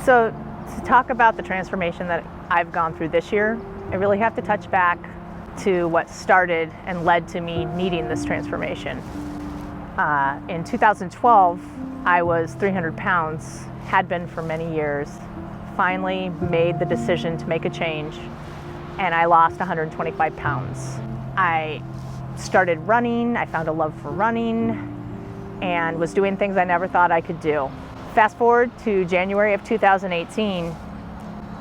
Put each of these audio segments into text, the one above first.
So to talk about the transformation that I've gone through this year, I really have to touch back to what started and led to me needing this transformation. In 2012, I was 300 pounds, had been for many years, finally made the decision to make a change, and I lost 125 pounds. I started running, I found a love for running, and was doing things I never thought I could do. Fast forward to January of 2018,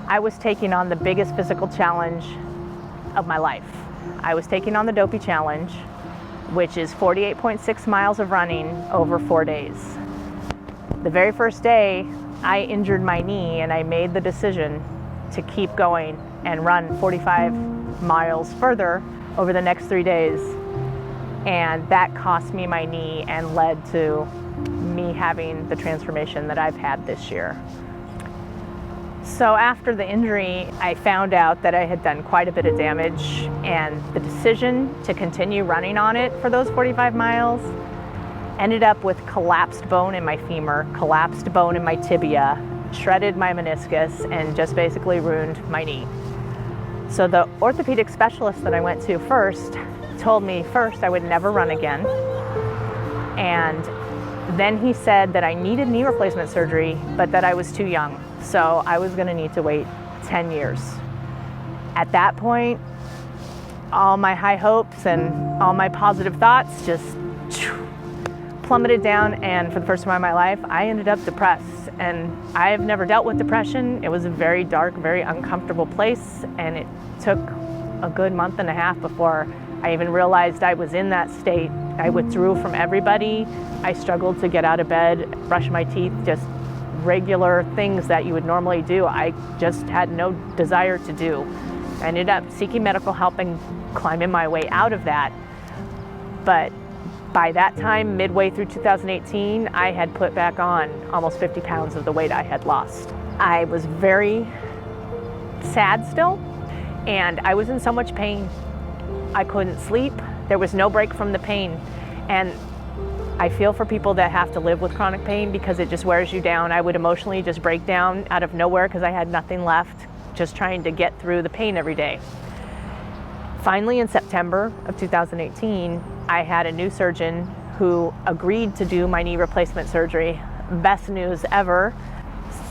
I was taking on the biggest physical challenge of my life. I was taking on the Dopey Challenge, which is 48.6 miles of running over 4 days. The very first day, I injured my knee and I made the decision to keep going and run 45 miles further over the next 3 days. And that cost me my knee and led to me having the transformation that I've had this year. So after the injury, I found out that I had done quite a bit of damage, and the decision to continue running on it for those 45 miles ended up with collapsed bone in my femur, collapsed bone in my tibia, shredded my meniscus, and just basically ruined my knee. So the orthopedic specialist that I went to first told me first I would never run again. And then he said that I needed knee replacement surgery, but that I was too young. So I was gonna need to wait 10 years. At that point, all my high hopes and all my positive thoughts just plummeted down, and for the first time in my life, I ended up depressed. And I have never dealt with depression. It was a very dark, very uncomfortable place, and it took a good month and a half before I even realized I was in that state. I withdrew from everybody. I struggled to get out of bed, brush my teeth, just regular things that you would normally do. I just had no desire to do. I ended up seeking medical help and climbing my way out of that. But by that time, midway through 2018, I had put back on almost 50 pounds of the weight I had lost. I was very sad still, and I was in so much pain. I couldn't sleep. There was no break from the pain. And I feel for people that have to live with chronic pain because it just wears you down. I would emotionally just break down out of nowhere because I had nothing left, just trying to get through the pain every day. Finally, in September of 2018, I had a new surgeon who agreed to do my knee replacement surgery. Best news ever.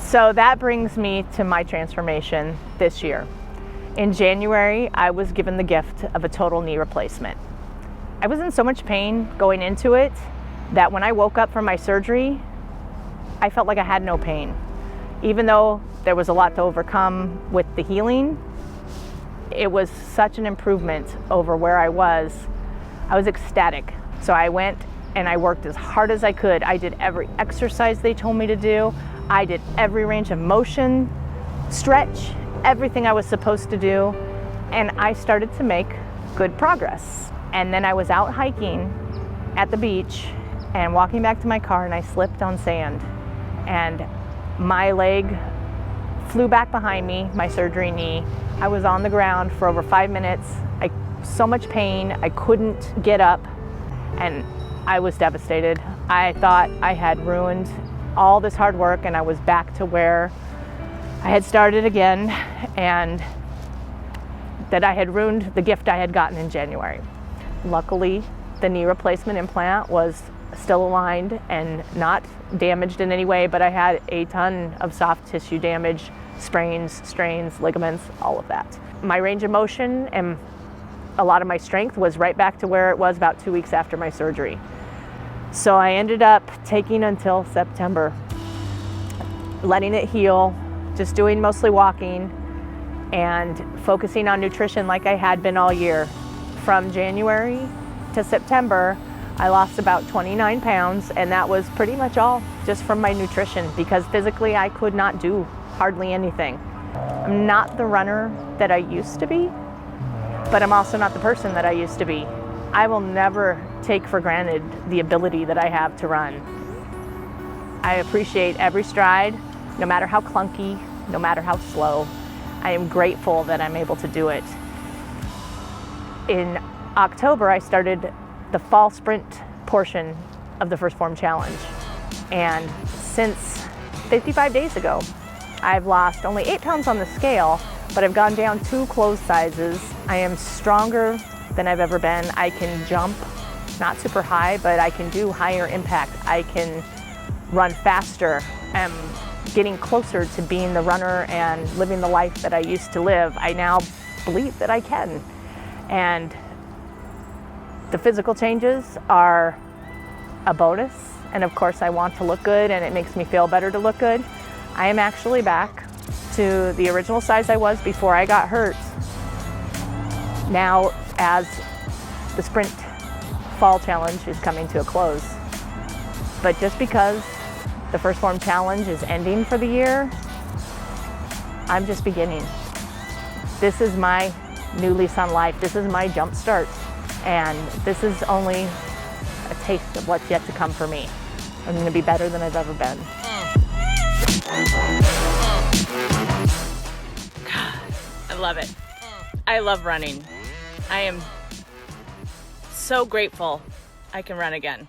So that brings me to my transformation this year. In January, I was given the gift of a total knee replacement. I was in so much pain going into it that when I woke up from my surgery, I felt like I had no pain. Even though there was a lot to overcome with the healing, it was such an improvement over where I was. I was ecstatic. So I went and I worked as hard as I could. I did every exercise they told me to do. I did every range of motion, stretch, everything I was supposed to do, and I started to make good progress. And then I was out hiking at the beach and walking back to my car, and I slipped on sand, and my leg flew back behind me, my surgery knee. I was on the ground for over 5 minutes. So much pain, I couldn't get up, and I was devastated. I thought I had ruined all this hard work, and I was back to where I had started again, and that I had ruined the gift I had gotten in January. Luckily, the knee replacement implant was still aligned and not damaged in any way, but I had a ton of soft tissue damage, sprains, strains, ligaments, all of that. My range of motion and a lot of my strength was right back to where it was about 2 weeks after my surgery. So I ended up taking until September, letting it heal, just doing mostly walking and focusing on nutrition like I had been all year. From January to September, I lost about 29 pounds, and that was pretty much all just from my nutrition, because physically I could not do hardly anything. I'm not the runner that I used to be, but I'm also not the person that I used to be. I will never take for granted the ability that I have to run. I appreciate every stride, no matter how clunky, no matter how slow. I am grateful that I'm able to do it. In October, I started the fall sprint portion of the first Phorm challenge. And since 55 days ago, I've lost only 8 pounds on the scale, but I've gone down 2 clothes sizes. I am stronger than I've ever been. I can jump, not super high, but I can do higher impact. I can run faster. I'm getting closer to being the runner and living the life that I used to live. I now believe that I can. And the physical changes are a bonus. And of course I want to look good, and it makes me feel better to look good. I am actually back to the original size I was before I got hurt. Now, as the sprint fall challenge is coming to a close. But just because the first Phorm challenge is ending for the year, I'm just beginning. This is my new lease on life. This is my jump start. And this is only a taste of what's yet to come for me. I'm gonna be better than I've ever been. God, I love it. I love running. I am so grateful I can run again.